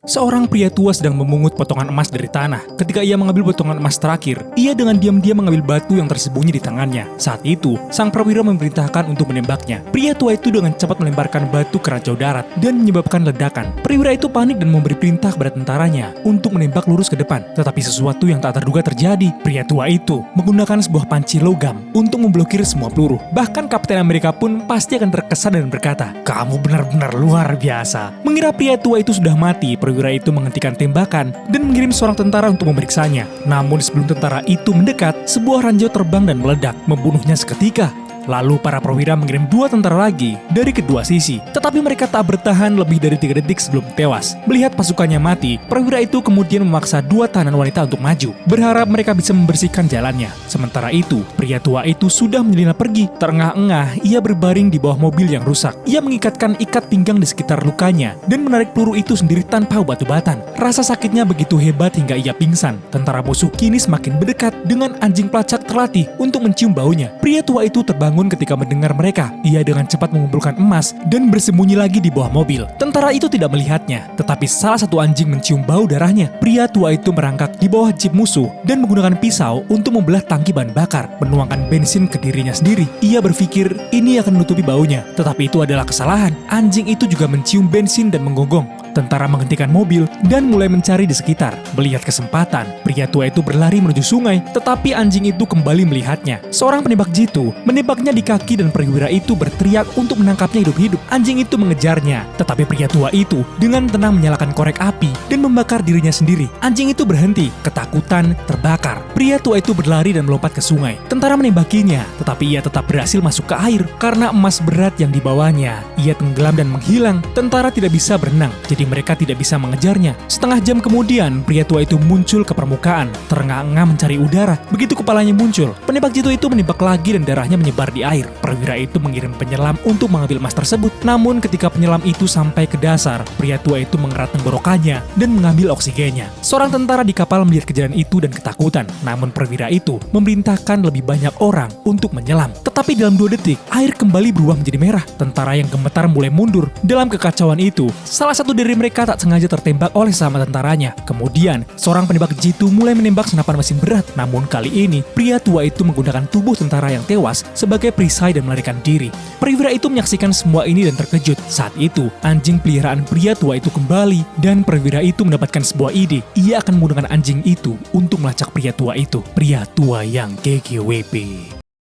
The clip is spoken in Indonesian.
Seorang pria tua sedang memungut potongan emas dari tanah. Ketika ia mengambil potongan emas terakhir, ia dengan diam-diam mengambil batu yang tersembunyi di tangannya. Saat itu, sang perwira memerintahkan untuk menembaknya. Pria tua itu dengan cepat melemparkan batu ke ranjau darat dan menyebabkan ledakan. Perwira itu panik dan memberi perintah kepada tentaranya untuk menembak lurus ke depan. Tetapi sesuatu yang tak terduga terjadi. Pria tua itu menggunakan sebuah panci logam untuk memblokir semua peluru. Bahkan Kapten Amerika pun pasti akan terkesan dan berkata, "Kamu benar-benar luar biasa." Mengira pria tua itu sudah mati, perwira itu menghentikan tembakan dan mengirim seorang tentara untuk memeriksanya. Namun sebelum tentara itu mendekat, sebuah ranjau terbang dan meledak, membunuhnya seketika. Lalu para perwira mengirim 2 tentara lagi dari kedua sisi. Tetapi mereka tak bertahan lebih dari 3 detik sebelum tewas. Melihat pasukannya mati, perwira itu kemudian memaksa 2 tahanan wanita untuk maju, berharap mereka bisa membersihkan jalannya. Sementara itu, pria tua itu sudah menyelinap pergi. Terengah-engah, ia berbaring di bawah mobil yang rusak. Ia mengikatkan ikat pinggang di sekitar lukanya dan menarik peluru itu sendiri tanpa obat-obatan. Rasa sakitnya begitu hebat hingga ia pingsan. Tentara musuh kini semakin mendekat dengan anjing pelacak terlatih untuk mencium baunya. Pria tua itu terbangun ketika mendengar mereka. Ia dengan cepat mengumpulkan emas dan bersembunyi lagi di bawah mobil. Tentara itu tidak melihatnya, tetapi salah satu anjing mencium bau darahnya. Pria tua itu merangkak di bawah jeep musuh dan menggunakan pisau untuk membelah tangki bahan bakar, menuangkan bensin ke dirinya sendiri. Ia berpikir ini akan menutupi baunya, tetapi itu adalah kesalahan. Anjing itu juga mencium bensin dan menggonggong. Tentara menghentikan mobil dan mulai mencari di sekitar. Melihat kesempatan, pria tua itu berlari menuju sungai, tetapi anjing itu kembali melihatnya. Seorang penembak jitu menembaknya di kaki dan perwira itu berteriak untuk menangkapnya hidup-hidup. Anjing itu mengejarnya, tetapi pria tua itu dengan tenang menyalakan korek api dan membakar dirinya sendiri. Anjing itu berhenti, ketakutan, terbakar. Pria tua itu berlari dan melompat ke sungai. Tentara menembakinya, tetapi ia tetap berhasil masuk ke air karena emas berat yang dibawanya. Ia tenggelam dan menghilang. Tentara tidak bisa berenang, jadi mereka tidak bisa mengejarnya. Setengah jam kemudian, pria tua itu muncul ke permukaan, terengah-engah mencari udara. Begitu kepalanya muncul, penembak jitu itu menembak lagi dan darahnya menyebar di air. Perwira itu mengirim penyelam untuk mengambil emas tersebut. Namun ketika penyelam itu sampai ke dasar, pria tua itu mengerat tenggorokannya dan mengambil oksigennya. Seorang tentara di kapal melihat kejadian itu dan ketakutan. Namun perwira itu memerintahkan lebih banyak orang untuk menyelam. Tetapi dalam 2 detik, air kembali berubah menjadi merah. Tentara yang gemetar mulai mundur. Dalam kekacauan itu, salah satu dari mereka tak sengaja tertembak oleh sesama tentaranya. Kemudian, seorang penembak jitu mulai menembak senapan mesin berat. Namun kali ini, pria tua itu menggunakan tubuh tentara yang tewas sebagai perisai dan melarikan diri. Perwira itu menyaksikan semua ini dan terkejut. Saat itu, anjing peliharaan pria tua itu kembali dan perwira itu mendapatkan sebuah ide. Ia akan menggunakan anjing itu untuk melacak pria tua itu. Pria tua yang GGWP.